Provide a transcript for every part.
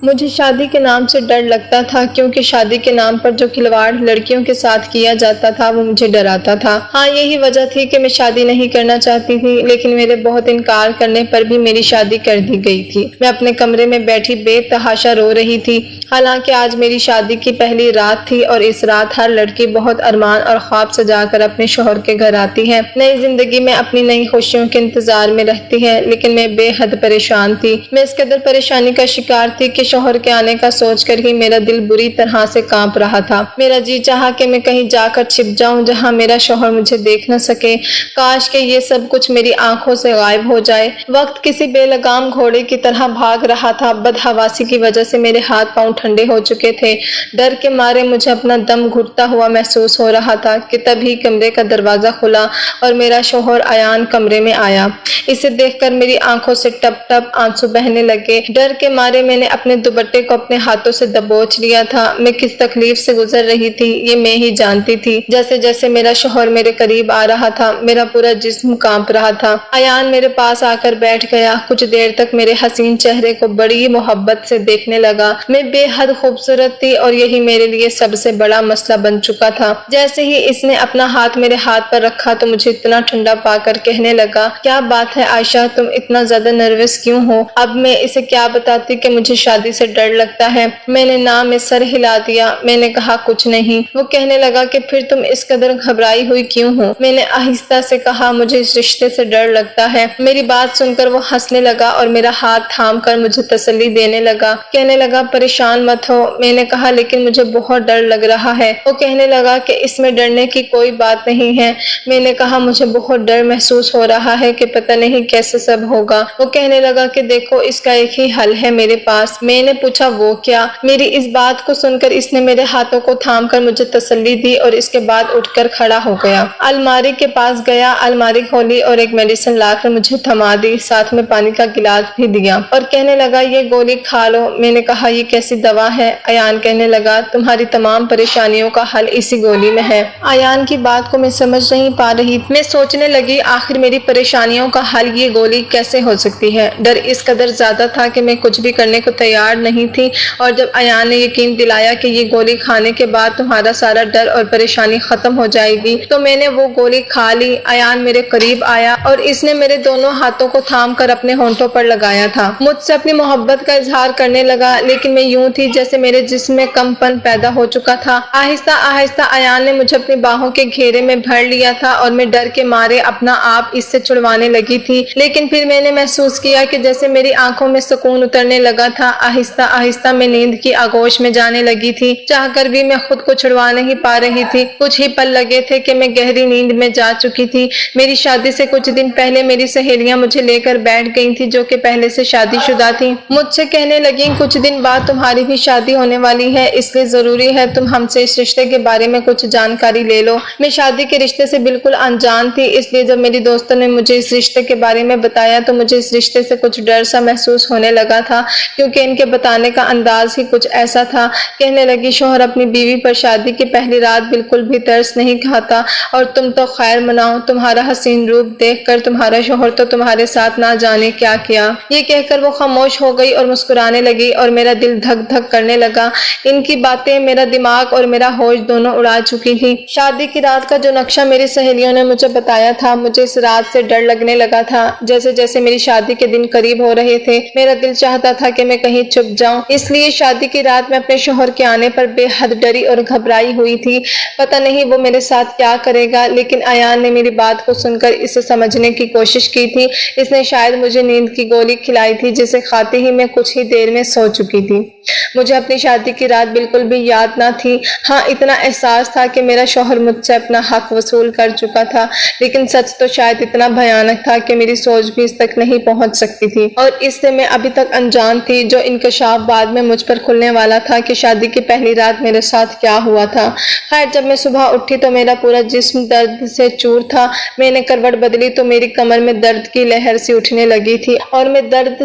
مجھے شادی کے نام سے ڈر لگتا تھا، کیونکہ شادی کے نام پر جو کھلواڑ لڑکیوں کے ساتھ کیا جاتا تھا وہ مجھے ڈراتا تھا۔ ہاں، یہی وجہ تھی کہ میں شادی نہیں کرنا چاہتی تھی، لیکن میرے بہت انکار کرنے پر بھی میری شادی کر دی گئی تھی۔ میں اپنے کمرے میں بیٹھی بے تحاشا رو رہی تھی، حالانکہ آج میری شادی کی پہلی رات تھی، اور اس رات ہر لڑکی بہت ارمان اور خواب سجا کر اپنے شوہر کے گھر آتی ہے، نئی زندگی میں اپنی نئی خوشیوں کے انتظار میں رہتی ہے۔ لیکن میں بے حد پریشان تھی۔ میں اس قدر پریشانی کا شکار تھی کہ شوہر کے آنے کا سوچ کر ہی میرا دل بری طرح سے کانپ رہا تھا۔ میرا جی چاہا کہ میں کہیں جا کر چھپ جاؤں جہاں میرا شوہر مجھے دیکھ نہ سکے۔ کاش کہ یہ سب کچھ میری آنکھوں سے غائب ہو جائے۔ وقت کسی بے لگام گھوڑے کی طرح بھاگ رہا تھا۔ بدحواسی کی وجہ سے میرے ہاتھ پاؤں ٹھنڈے ہو چکے تھے۔ ڈر کے مارے مجھے اپنا دم گھٹتا ہوا محسوس ہو رہا تھا کہ تبھی کمرے کا دروازہ کھلا اور میرا شوہر ایان کمرے میں آیا۔ اسے دیکھ کر میری آنکھوں سے ٹپ ٹپ آنسو بہنے لگے۔ ڈر کے مارے میں نے اپنے دوپٹے کو اپنے ہاتھوں سے دبوچ لیا تھا۔ میں کس تکلیف سے گزر رہی تھی یہ میں ہی جانتی تھی۔ جیسے جیسے میرا شوہر میرے قریب آ رہا تھا میرا پورا جسم کانپ رہا تھا۔ ایان میرے پاس آ کر بیٹھ گیا۔ کچھ دیر تک میرے حسین چہرے کو بڑی محبت سے دیکھنے لگا۔ میں بے حد خوبصورت تھی اور یہی میرے لیے سب سے بڑا مسئلہ بن چکا تھا۔ جیسے ہی اس نے اپنا ہاتھ میرے ہاتھ پر رکھا تو مجھے اتنا ٹھنڈا پا کر کہنے لگا، کیا بات ہے عائشہ، تم اتنا زیادہ نروس کیوں ہو؟ اب میں اسے کیا بتاتی کہ مجھے شادی سے ڈر لگتا ہے؟ میں نے نہ میں سر ہلا دیا۔ میں نے کہا کچھ نہیں۔ وہ کہنے لگا کہ پھر تم اس قدر گھبرائی ہوئی کیوں ہو؟ میں نے آہستہ سے کہا مجھے اس رشتے سے ڈر لگتا ہے۔ میری بات سن کر وہ ہنسنے لگا اور میرا ہاتھ تھام کر مجھے تسلی دینے لگا، کہنے لگا پریشان مت ہو۔ میں نے کہا لیکن مجھے بہت ڈر لگ رہا ہے۔ وہ کہنے لگا کہ اس میں ڈرنے کی کوئی بات نہیں ہے۔ میں نے کہا مجھے بہت ڈر محسوس ہو رہا ہے کہ پتہ نہیں کیسے سب ہوگا۔ وہ کہنے لگا کہ دیکھو اس کا ایک ہی حل ہے میرے پاس۔ میں نے پوچھا وہ کیا؟ میری اس بات کو سن کر اس نے میرے ہاتھوں کو تھام کر مجھے تسلی دی اور اس کے بعد اٹھ کر کھڑا ہو گیا۔ الماری کے پاس گیا، الماری کھولی اور ایک میڈیسن لا کر مجھے تھما دی، ساتھ میں پانی کا گلاس بھی دیا اور کہنے لگا یہ گولی کھا لو۔ میں نے کہا یہ کیسی دوا ہے؟ ایان کہنے لگا تمہاری تمام پریشانیوں کا حل اسی گولی میں ہے۔ ایان کی بات کو میں سمجھ نہیں پا رہی۔ میں سوچنے لگی آخر میری پریشانیوں کا حل یہ گولی کیسے ہو سکتی ہے؟ ڈر اس قدر زیادہ تھا کہ میں کچھ بھی کرنے کو تیار نہیں تھی، اور جب ایان نے یقین دلایا کہ یہ گولی کھانے کے بعد تمہارا سارا ڈر اور پریشانی ختم ہو جائے گی تو میں نے وہ گولی کھا لی۔ ایان میرے قریب آیا اور اس نے میرے دونوں ہاتھوں کو تھام کر اپنے ہونٹوں پر لگایا تھا، مجھ سے اپنی محبت کا اظہار کرنے لگا، لیکن میں یوں تھی جیسے میرے جسم میں کمپن پیدا ہو چکا تھا۔ آہستہ آہستہ ایان نے مجھے اپنی باہوں کے گھیرے میں بھر لیا تھا اور میں ڈر کے مارے اپنا آپ اس سے چھڑوانے لگی تھی، لیکن پھر میں نے محسوس کیا کہ جیسے میری آنکھوں میں سکون اترنے لگا تھا۔ آہستہ آہستہ میں نیند کی آغوش میں جانے لگی تھی، چاہ کر بھی میں خود کو چھڑوا نہیں پا رہی تھی۔ کچھ ہی پل لگے تھے کہ میں گہری نیند میں جا چکی تھی۔ میری شادی سے کچھ دن پہلے میری سہیلیاں مجھے لے کر بیٹھ گئی تھی جو کہ پہلے سے شادی شدہ تھی۔ مجھ سے کہنے لگیں کچھ دن بعد تمہاری بھی شادی ہونے والی ہے، اس لیے ضروری ہے تم ہم سے اس رشتے کے بارے میں کچھ جانکاری لے لو۔ میں شادی کے رشتے سے بالکل انجان تھی، اس لیے جب میری دوستوں نے مجھے اس رشتے کے بارے میں بتایا تو مجھے اس رشتے سے کچھ ڈر سا محسوس ہونے لگا تھا، کیونکہ ان کے بتانے کا انداز ہی کچھ ایسا تھا۔ کہنے لگی شوہر اپنی بیوی پر شادی کی پہلی رات بالکل بھی ترس نہیں کھاتا، اور تم تو خیر مناؤ، تمہارا حسین روپ دیکھ کر تمہارا شوہر تو تمہارے ساتھ نہ جانے کیا کیا۔ یہ کہہ کر وہ خاموش ہو گئی اور مسکرانے لگی اور میرا دل دھک دھک کرنے لگا۔ ان کی باتیں میرا دماغ اور میرا ہوش دونوں اڑا چکی تھی۔ شادی کی رات کا جو نقشہ میری سہیلیوں نے مجھے بتایا تھا، مجھے اس رات سے ڈر لگنے لگا تھا۔ جیسے جیسے میری شادی کے دن قریب ہو رہے تھے میرا دل چاہتا تھا کہ میں کہیں چھپ جاؤں، اس لیے شادی کی رات میں اپنے شوہر کے آنے پر بے حد ڈری اور گھبرائی ہوئی تھی۔ پتہ نہیں وہ میرے ساتھ کیا کرے گا، لیکن ایان نے میری بات کو سن کر اسے سمجھنے کی کوشش کی تھی۔ اس نے شاید مجھے نیند کی گولی کھلائی تھی جسے کھاتے ہی میں کچھ ہی دیر میں سو چکی تھی۔ مجھے اپنی شادی کی رات بالکل بھی یاد نہ تھی۔ ہاں اتنا احساس تھا کہ میرا شوہر مجھ سے اپنا حق وصول کر چکا تھا، لیکن سچ تو شاید اتنا بھیانک تھا کہ میری سوچ بھی اس تک نہیں پہنچ سکتی تھی، اور اس سے میں ابھی تک انجان تھی۔ جو انکشاف بعد میں مجھ پر کھلنے والا تھا کہ شادی کی پہلی رات میرے ساتھ کیا ہوا تھا۔ خیر جب میں صبح اٹھی تو میرا پورا جسم درد سے چور تھا۔ میں نے کروٹ بدلی تو میری کمر میں درد کی لہر سی اٹھنے لگی تھی اور میں درد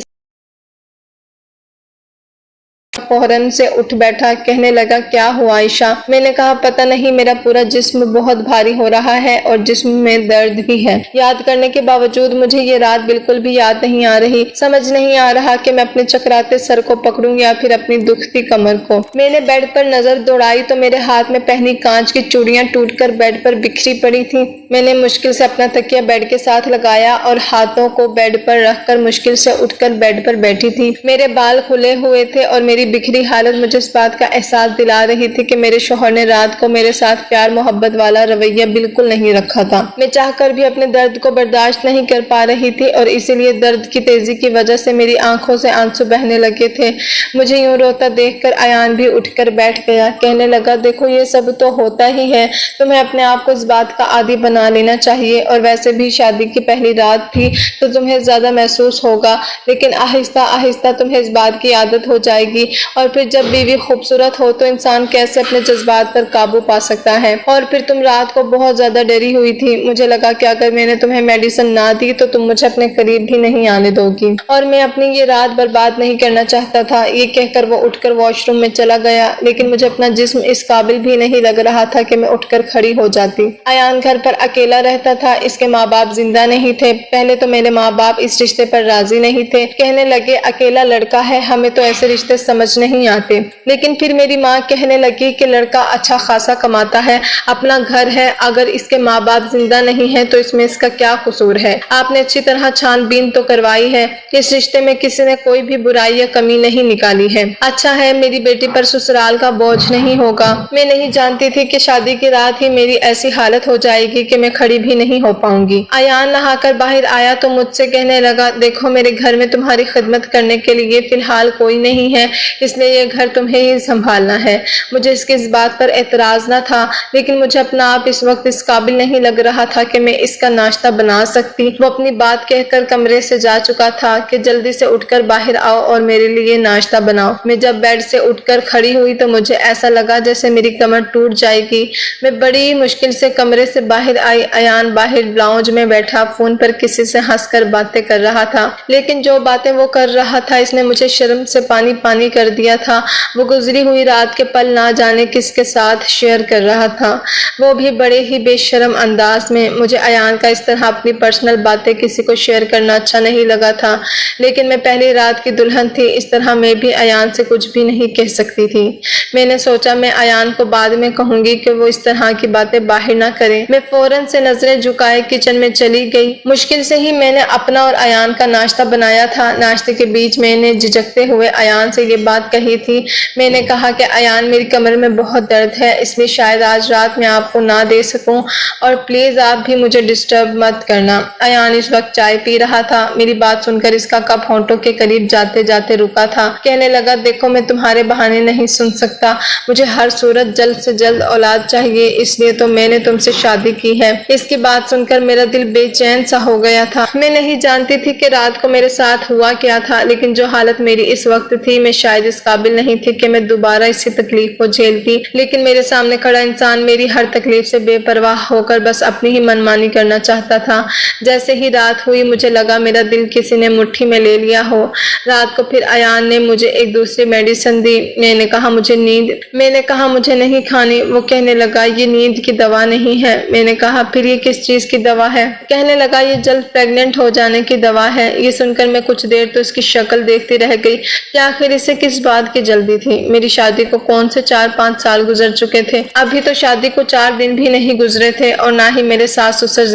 فوراً سے اٹھ بیٹھا، کہنے لگا کیا ہوا عائشہ؟ میں نے کہا پتہ نہیں، میرا پورا جسم بہت بھاری ہو رہا ہے اور جسم میں درد بھی ہے۔ یاد کرنے کے باوجود مجھے یہ رات بالکل بھی یاد نہیں آ رہی۔ سمجھ نہیں آ رہا کہ میں اپنے چکراتے سر کو پکڑوں یا پھر اپنی دکھتی کمر کو۔ میں نے بیڈ پر نظر دوڑائی تو میرے ہاتھ میں پہنی کانچ کی چوڑیاں ٹوٹ کر بیڈ پر بکھری پڑی تھیں۔ میں نے مشکل سے اپنا تکیہ بیڈ کے ساتھ لگایا اور ہاتھوں کو بیڈ پر رکھ کر مشکل سے اٹھ کر بیڈ پر بیٹھی تھی۔ میرے بال کھلے ہوئے تھے اور میری بکھری حالت مجھے اس بات کا احساس دلا رہی تھی کہ میرے شوہر نے رات کو میرے ساتھ پیار محبت والا رویہ بالکل نہیں رکھا تھا۔ میں چاہ کر بھی اپنے درد کو برداشت نہیں کر پا رہی تھی اور اسی لیے درد کی تیزی کی وجہ سے میری آنکھوں سے آنسو بہنے لگے تھے۔ مجھے یوں روتا دیکھ کر ایان بھی اٹھ کر بیٹھ گیا، کہنے لگا دیکھو یہ سب تو ہوتا ہی ہے، تمہیں اپنے آپ کو اس بات کا عادی بنا لینا چاہیے، اور ویسے بھی شادی کی پہلی رات تھی تو تمہیں زیادہ محسوس ہوگا، لیکن آہستہ آہستہ تمہیں اس بات کی عادت ہو جائے گی، اور پھر جب بیوی خوبصورت ہو تو انسان کیسے اپنے جذبات پر قابو پا سکتا ہے۔ اور پھر تم رات کو بہت زیادہ ڈری ہوئی تھی، مجھے لگا کہ اگر میں نے تمہیں میڈیسن نہ دی تو تم مجھے اپنے قریب بھی نہیں آنے دو گی، اور میں اپنی یہ رات برباد نہیں کرنا چاہتا تھا۔ یہ کہہ کر وہ اٹھ کر واش روم میں چلا گیا، لیکن مجھے اپنا جسم اس قابل بھی نہیں لگ رہا تھا کہ میں اٹھ کر کھڑی ہو جاتی۔ ایان گھر پر اکیلا رہتا تھا، اس کے ماں باپ زندہ نہیں تھے۔ پہلے تو میرے ماں باپ اس رشتے پر راضی نہیں تھے، کہنے لگے اکیلا لڑکا ہے، ہمیں تو ایسے رشتے سمجھ نہیں آتے۔ لیکن پھر میری ماں کہنے لگی کہ لڑکا اچھا خاصا کماتا ہے، اپنا گھر ہے، اگر اس کے ماں باپ زندہ نہیں ہیں تو اس میں اس کا کیا قصور ہے؟ آپ نے اچھی طرح چھان بین تو کروائی ہے، اس رشتے میں کسی نے کوئی بھی برائی یا کمی نہیں نکالی ہے۔ اچھا ہے میری بیٹی پر سسرال کا بوجھ نہیں ہوگا۔ میں نہیں جانتی تھی کہ شادی کی رات ہی میری ایسی حالت ہو جائے گی کہ میں کھڑی بھی نہیں ہو پاؤں گی۔ ایان نہا کر باہر آیا تو مجھ سے کہنے لگا دیکھو میرے گھر میں تمہاری خدمت کرنے کے لیے فی الحال کوئی نہیں ہے، اس لیے یہ گھر تمہیں ہی سنبھالنا ہے۔ مجھے اس کی اس بات پر اعتراض نہ تھا، لیکن مجھے اپنا آپ اس وقت اس قابل نہیں لگ رہا تھا کہ میں اس کا ناشتہ بنا سکتی۔ وہ اپنی بات کہہ کر کمرے سے جا چکا تھا کہ جلدی سے اٹھ کر باہر آؤ اور میرے لیے ناشتہ بناؤ۔ میں جب بیڈ سے اٹھ کر کھڑی ہوئی تو مجھے ایسا لگا جیسے میری کمر ٹوٹ جائے گی۔ میں بڑی مشکل سے کمرے سے باہر آئی۔ ایان باہر لاؤنج میں بیٹھا فون پر کسی سے ہنس کر باتیں کر رہا تھا، لیکن جو باتیں وہ کر رہا تھا اس نے مجھے شرم سے پانی پانی کر دیا تھا۔ وہ گزری ہوئی رات کے پل نہ جانے کس کے ساتھ شیئر کر رہا تھا، وہ بھی بڑے ہی بے شرم انداز میں۔ مجھے ایان کا اس طرح اپنی پرسنل باتیں کسی کو شیئر کرنا اچھا نہیں لگا تھا، لیکن میں پہلی رات کی دلہن تھی، اس طرح میں بھی ایان سے کچھ بھی نہیں کہہ سکتی تھی۔ میں نے سوچا میں ایان کو بعد میں کہوں گی کہ وہ اس طرح کی باتیں باہر نہ کرے۔ میں فوراً سے نظریں جھکائے کچن میں چلی گئی۔ مشکل سے ہی میں نے اپنا اور ایان کا ناشتہ بنایا تھا۔ ناشتے کے بیچ میں نے جھجکتے ہوئے ایان سے یہ بات کہی تھی۔ میں نے کہا کہ ایان میری کمر میں بہت درد ہے، اس لیے شاید آج رات میں آپ کو نہ دے سکوں، اور پلیز آپ بھی مجھے ڈسٹرب مت کرنا۔ ایان اس وقت چائے پی رہا تھا۔ میری بات سن کر اس کا کپ ہونٹوں کے قریب جاتے جاتے رکا تھا، کہنے لگا دیکھو میں تمہارے بہانے نہیں سن سکتا، مجھے ہر صورت جلد سے جلد اولاد چاہیے، اس لیے تو میں نے تم سے شادی کی ہے۔ اس کی بات سن کر میرا دل بے چین سا ہو گیا تھا۔ میں نہیں جانتی تھی کہ رات کو میرے ساتھ ہوا کیا تھا، لیکن جو حالت میری اس وقت تھی میں شاید اس قابل نہیں تھی کہ میں دوبارہ اسی تکلیف کو جھیلتی، لیکن میرے سامنے کھڑا انسان میری ہر تکلیف سے بے پرواہ ہو کر بس اپنی ہی منمانی کرنا چاہتا تھا۔ جیسے ہی رات ہوئی مجھے لگا میرا دل کسی نے مٹھی میں لے لیا ہو۔ رات کو پھر ایان نے مجھے ایک دوسری میڈیسن دی۔ میں نے کہا مجھے نیند، میں نے کہا مجھے نہیں کھانی۔ وہ کہنے لگا یہ نیند کی دوا نہیں ہے۔ میں نے کہا پھر یہ کس چیز کی دوا ہے؟ کہنے لگا یہ جلد پریگننٹ ہو جانے کی دوا ہے۔ یہ سن کر میں کچھ دیر تو اس کی شکل دیکھتی رہ گئی کہ آخر اسے کس بات کی جلدی تھی۔ میری شادی کو کون سے 4-5 سال گزر چکے تھے، ابھی تو شادی کو 4 دن بھی نہیں گزرے تھے، اور نہ ہی میرے ساس سسر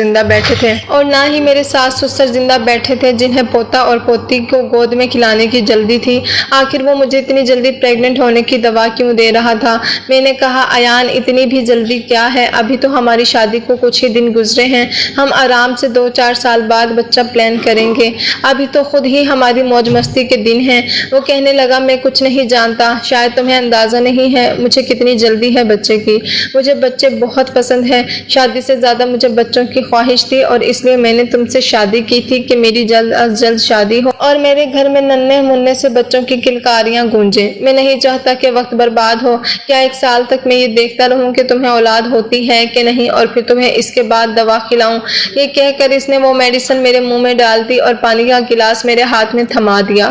زندہ بیٹھے تھے جنہیں پوتا اور پوتی کو گود میں کھلانے کی جلدی تھی۔ آخر وہ مجھے اتنی جلدی پریگننٹ ہونے کی دوا کیوں دے رہا تھا؟ میں نے کہا ایان اتنی بھی جلدی کیا ہے، ابھی تو ہماری شادی کو کچھ ہی دن گزرے ہیں، ہم آرام سے 2-4 سال بعد بچہ پلان کریں گے، ابھی تو خود ہی ہماری موج مستی کے دن ہیں۔ وہ کہنے لگا میں کچھ نہیں جانتا، شاید تمہیں اندازہ نہیں ہے مجھے کتنی جلدی ہے بچے کی، مجھے بچے بہت پسند ہیں، شادی سے زیادہ مجھے بچوں کی خواہش تھی، اور اس لیے میں نے تم سے شادی کی تھی کہ میری جلد از جلد شادی ہو اور میرے گھر میں ننھے منھے سے بچوں کی کلکاریاں گونجیں۔ میں نہیں چاہتا کہ وقت برباد ہو، کیا 1 سال تک میں یہ دیکھتا رہوں کہ تمہیں اولاد ہوتی ہے کہ نہیں، اور پھر تمہیں اس کے بعد دوا کھلاؤں؟ یہ کہہ کر اس نے وہ میڈیسن میرے منہ میں ڈال دی اور پانی کا گلاس میرے ہاتھ میں تھما دیا۔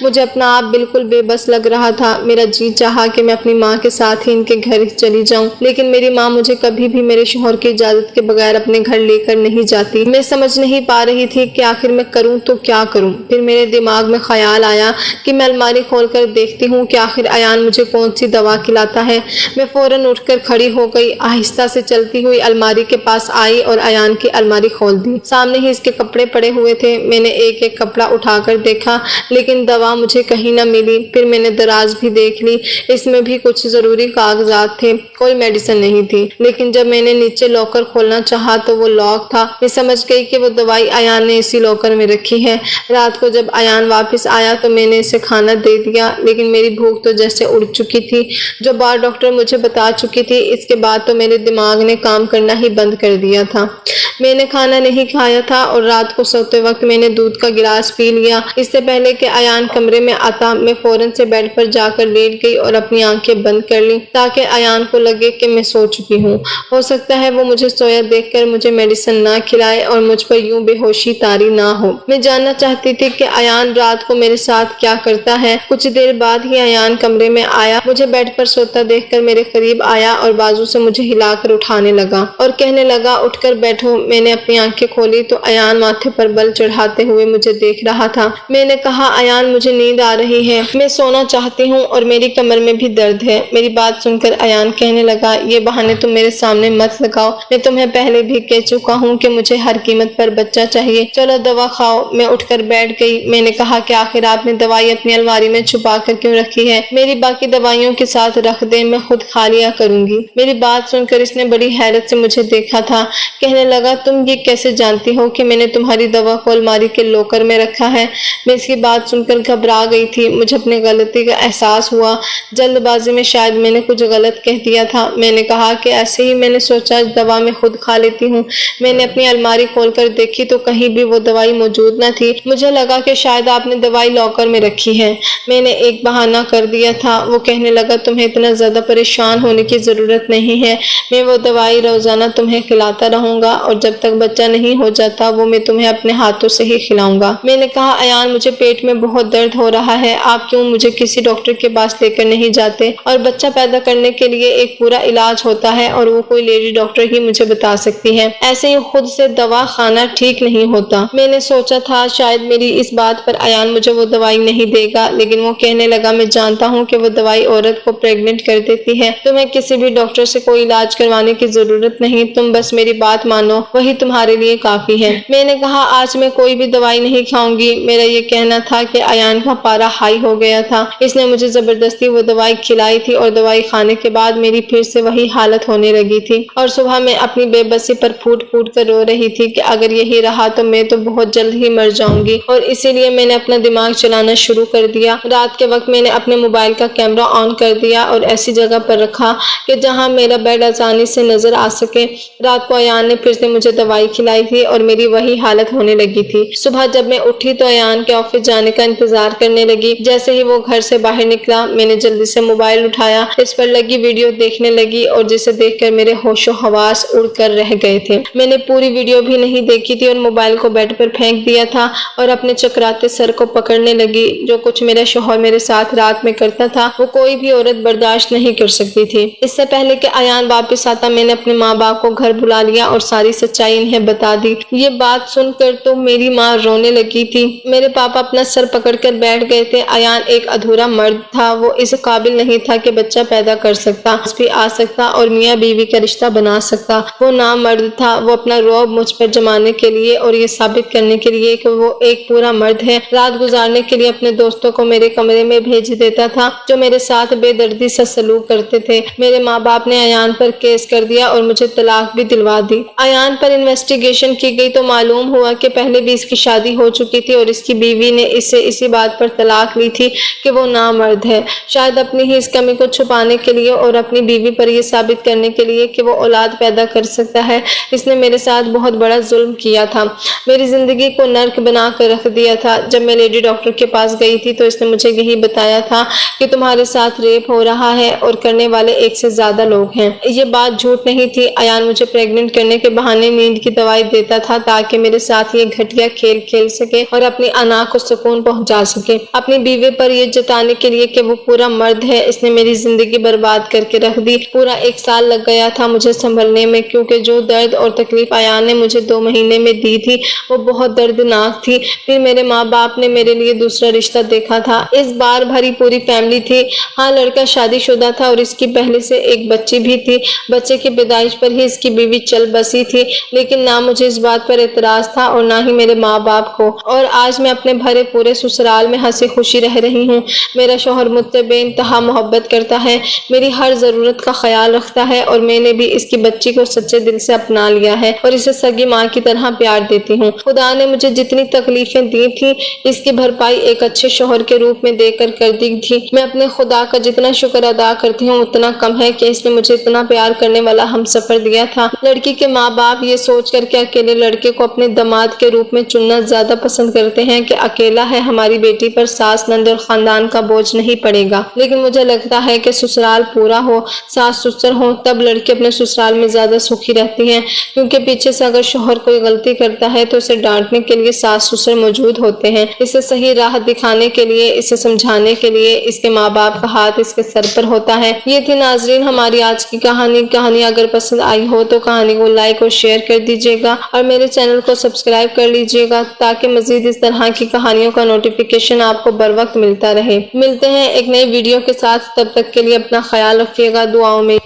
مجھے اپنا آپ بالکل بے بس لگ رہا تھا۔ میرا جی چاہا کہ میں اپنی ماں کے ساتھ ہی ان کے گھر چلی جاؤں، لیکن میری ماں مجھے کبھی بھی میرے شوہر کی اجازت کے بغیر اپنے گھر لے کر نہیں جاتی۔ میں سمجھ نہیں پا رہی تھی کہ آخر میں کروں تو کیا کروں۔ پھر میرے دماغ میں خیال آیا کہ میں الماری کھول کر دیکھتی ہوں کہ آخر ایان مجھے کون سی دوا کھلاتا ہے۔ میں فوراً اٹھ کر کھڑی ہو گئی، آہستہ سے چلتی ہوئی الماری کے پاس آئی اور ایان کی الماری کھول دی۔ سامنے ہی اس کے کپڑے پڑے ہوئے تھے۔ میں نے ایک ایک کپڑا اٹھا کر دیکھا لیکن دوا مجھے کہیں نہ ملی۔ پھر میں نے دراز بھی دیکھ لی، اس میں بھی کچھ ضروری کاغذات تھے، کوئی میڈیسن نہیں تھی۔ لیکن جب میں نے نیچے لاکر کھولنا چاہا تو وہ لاک تھا۔ میں سمجھ گئی کہ وہ دوائی ایان نے اسی لاکر میں رکھی ہے۔ رات کو جب ایان واپس آیا تو میں نے اسے کھانا دے دیا، لیکن میری بھوک تو جیسے اڑ چکی تھی۔ جو بات ڈاکٹر مجھے بتا چکی تھی، اس کے بعد تو میرے دماغ نے کام کرنا ہی بند کر دیا تھا۔ میں نے کھانا نہیں کھایا تھا اور رات کو سوتے وقت میں نے دودھ کا گلاس پی لیا۔ اس سے پہلے کہ ایان کمرے میں آتا، میں فوراً سے بیڈ پر جا کر لیٹ گئی اور اپنی آنکھیں بند کر لی تاکہ ایان کو لگے کہ میں سو چکی ہوں۔ ہو سکتا ہے وہ مجھے سویا دیکھ کر مجھے میڈیسن نہ کھلائے اور مجھ پر یوں بے ہوشی طاری نہ ہو۔ میں جاننا چاہتی تھی کہ ایان رات کو میرے ساتھ کیا کرتا ہے۔ کچھ دیر بعد ہی ایان کمرے میں آیا، مجھے بیڈ پر سوتا دیکھ کر میرے قریب آیا اور بازو سے مجھے ہلا کر اٹھانے لگا اور کہنے لگا اٹھ کر بیٹھو۔ میں نے اپنی آنکھیں کھولی تو ایان ماتھے پر بل چڑھاتے ہوئے مجھے دیکھ رہا تھا۔ میں نے کہا ایان مجھے نیند آ رہی ہے، میں سونا چاہتی ہوں اور میری کمر میں بھی درد ہے۔ میری بات سن کر ایان کہنے لگا یہ بہانے تم میرے سامنے مت لگاؤ، میں تمہیں پہلے بھی کہہ چکا ہوں کہ مجھے ہر قیمت پر بچہ چاہیے، چلو دوا کھاؤ۔ میں اٹھ کر بیٹھ گئی۔ میں نے کہا کہ آخر آپ نے دوائی اپنی الماری میں چھپا کر کیوں رکھی ہے؟ میری باقی دوائیوں کے ساتھ رکھ دیں، میں خود کھا لیا کروں گی۔ میری بات سن کر اس نے بڑی حیرت سے مجھے دیکھا تھا۔ کہنے لگا تم یہ کیسے جانتی ہو کہ میں نے تمہاری دوا کو الماری کے لاکر میں رکھا ہے؟ میں اس کی بات سن کر گھبرا گئی تھی۔ مجھے اپنی غلطی کا احساس ہوا، جلد بازی میں شاید میں نے کچھ غلط کہہ دیا تھا۔ میں نے کہا کہ ایسے ہی میں نے سوچا دوا میں خود کھا لیتی ہوں۔ میں نے اپنی الماری کھول کر دیکھی تو کہیں بھی وہ دوائی موجود نہ تھی۔ مجھے لگا کہ شاید آپ نے دوائی لاکر میں رکھی ہے۔ میں نے ایک بہانہ کر دیا تھا۔ وہ کہنے لگا تمہیں اتنا زیادہ پریشان ہونے کی ضرورت نہیں ہے، میں وہ دوائی روزانہ تمہیں کھلاتا رہوں گا اور جب تک بچہ نہیں ہو جاتا وہ میں تمہیں اپنے ہاتھوں سے ہی کھلاؤں گا۔ میں نے کہا ایان مجھے پیٹ میں بہت درد ہو رہا ہے، آپ کیوں مجھے کسی ڈاکٹر کے پاس لے کر نہیں جاتے؟ اور بچہ پیدا کرنے کے لیے ایک پورا علاج ہوتا ہے اور وہ کوئی لیڈی ڈاکٹر ہی مجھے بتا سکتی ہے، ایسے ہی خود سے دوا کھانا ٹھیک نہیں ہوتا۔ میں نے سوچا تھا شاید میری اس بات پر ایان مجھے وہ دوائی نہیں دے گا، لیکن وہ کہنے لگا میں جانتا ہوں کہ وہ دوائی عورت کو پریگننٹ کر دیتی ہے، تمہیں کسی بھی ڈاکٹر سے کوئی علاج کروانے کی ضرورت نہیں، تم بس میری بات مانو، وہی تمہارے لیے کافی ہے۔ میں نے کہا آج میں کوئی بھی دوائی نہیں کھاؤں گی۔ میرا یہ کہنا تھا کہ ایان کا پارا ہائی ہو گیا تھا، اس نے مجھے زبردستی وہ دوائی کھلائی تھی اور دوائی کھانے کے بعد میری پھر سے وہی حالت ہونے لگی تھی اور صبح میں اپنی بے بسی پر پھوٹ پھوٹ کر رو رہی تھی کہ اگر یہی رہا تو میں تو بہت جلد ہی مر جاؤں گی، اور اسی لیے میں نے اپنا دماغ چلانا شروع کر دیا۔ رات کے وقت میں نے اپنے موبائل کا کیمرہ آن کر دیا اور ایسی جگہ پر رکھا کہ جہاں میرا بیڈ آسانی سے نظر آ سکے۔ رات کو ایان نے پھر سے مجھے دوائی کھلائی تھی اور میری وہی حالت ہونے لگی تھی۔ صبح جب میں اٹھی تو ایان کے آفس جانے کا انتظار کرنے لگی۔ جیسے ہی وہ گھر سے باہر نکلا میں نے جلدی سے موبائل اٹھایا، اس پر لگی ویڈیو دیکھنے لگی اور جسے دیکھ کر میرے ہوش و حواس اڑ کر رہ گئے تھے۔ میں نے پوری ویڈیو بھی نہیں دیکھی تھی اور موبائل کو بیڈ پر پھینک دیا تھا اور اپنے چکراتے سر کو پکڑنے لگی۔ جو کچھ میرا شوہر میرے ساتھ رات میں کرتا تھا وہ کوئی بھی عورت برداشت نہیں کر سکتی تھی۔ اس سے پہلے کہ ایان واپس آتا میں نے اپنے ماں باپ کو گھر بلا لیا اور ساری سچائی انہیں بتا دی۔ یہ بات سن کر تو میری ماں رونے لگی تھی۔ میرے پاپا اپنا سر پکڑ کر بیٹھ گئے تھے۔ ایان ایک ادھورا مرد تھا، وہ اس قابل نہیں تھا کہ بچہ پیدا کر سکتا، بھی آ سکتا اور میاں بیوی کا رشتہ بنا سکتا۔ وہ نامرد تھا۔ وہ اپنا رعب مجھ پر جمانے کے لیے اور یہ ثابت کرنے کے لیے کہ وہ ایک پورا مرد ہے، رات گزارنے کے لیے اپنے دوستوں کو میرے کمرے میں بھیج دیتا تھا جو میرے ساتھ بے دردی سے سلوک کرتے تھے۔ میرے ماں باپ نے ایان پر کیس کر دیا اور مجھے طلاق بھی دلوا دی۔ ایان پر انویسٹیگیشن کی گئی تو معلوم ہوا کہ پہلے بھی اس کی شادی ہو چکی تھی اور اس کی بیوی نے اس سے اسی بات پر طلاق لی تھی کہ وہ نامرد ہے، شاید اپنی ہی اس کمی کو چھپانے کے لیے اور اپنی بیوی پر یہ ثابت کرنے کے لیے کہ وہ اولاد پیدا کر سکتا ہے۔ اس نے میرے ساتھ بہت بڑا ظلم کیا تھا، میری زندگی کو نرک بنا کر رکھ دیا تھا۔ جب میں لیڈی ڈاکٹر کے پاس گئی تھی تو اس نے مجھے یہی بتایا تھا کہ تمہارے ساتھ ریپ ہو رہا ہے اور کرنے والے ایک سے زیادہ لوگ ہیں۔ یہ بات جھوٹ نہیں تھی۔ ایان مجھے پریگننٹ کرنے کے بہانے نیند کی دوائی دیتا تھا تاکہ میرے ساتھ یہ گھٹیا کھیل کھیل سکے اور اپنی انا کو سکون پہنچا سکے۔ اپنی بیوی پر یہ جتانے کے لیے کہ وہ پورا مرد ہے، اس نے میری زندگی برباد کر کے رکھ دی۔ پورا 1 سال لگ گیا تھا مجھے سنبھلنے میں، کیونکہ جو درد اور تکلیف ایان نے مجھے 2 مہینے میں دی تھی وہ بہت دردناک تھی۔ پھر میرے ماں باپ نے میرے لیے دوسرا رشتہ دیکھا تھا۔ اس بار بھری پوری فیملی تھی۔ ہاں، لڑکا شادی شدہ تھا اور اس کی پہلے سے ایک بچی بھی تھی۔ بچے کی پیدائش پر ہی اس کی بیوی چل بسی تھی، لیکن نہ مجھے اس بات پر اعتراض تھا اور نہ ہی میرے ماں باپ کو۔ اور آج میں اپنے بھرے پورے سسرال میں ہنسی خوشی رہ رہی ہوں۔ میرا شوہر مجھ سے بے انتہا محبت کرتا ہے، میری ہر ضرورت کا خیال رکھتا ہے اور میں نے بھی اس کی بچی کو سچے دل سے اپنا لیا ہے اور اسے سگی ماں کی طرح پیار دیتی ہوں۔ خدا نے مجھے جتنی تکلیفیں دی تھی اس کی بھرپائی ایک اچھے شوہر کے روپ میں دے کر دی تھی۔ میں اپنے خدا کا جتنا شکر ادا کرتی ہوں اتنا کم ہے کہ اس نے مجھے اتنا پیار کرنے والا ہم سفر دیا تھا۔ لڑکی کے ماں باپ یہ سوچ کر کے اکیلے لڑکے کو اپنے داماد کے روپ میں چننا زیادہ پسند کرتے ہیں کہ اکیلا ہے، ہماری بیٹی پر ساس نند اور خاندان کا بوجھ نہیں پڑے گا۔ لیکن مجھے لگتا ہے کہ سسرال پورا ہو، ساس سسر ہو، تب لڑکی اپنے سسرال میں زیادہ سکھی رہتی ہیں، کیونکہ پیچھے سے اگر شوہر کوئی غلطی کرتا ہے تو اسے ڈانٹنے کے لیے ساس سسر موجود ہوتے ہیں، اسے صحیح راہ دکھانے کے لیے، اسے سمجھانے کے لیے اس کے ماں باپ کا ہاتھ اس کے سر پر ہوتا ہے۔ یہ تھی ناظرین ہماری آج کی کہانی اگر پسند آئی ہو تو کہانی کو لائک اور شیئر کر دیجیے گا اور میرے چینل کو سبسکرائب کر لیجیے گا تاکہ مزید اس طرح کی کہانیوں کا نوٹیفیکیشن آپ کو بر وقت ملتا رہے۔ ملتے ہیں ایک نئی ویڈیو کے ساتھ، تب تک کے لیے اپنا خیال رکھیے گا، دعاؤں میں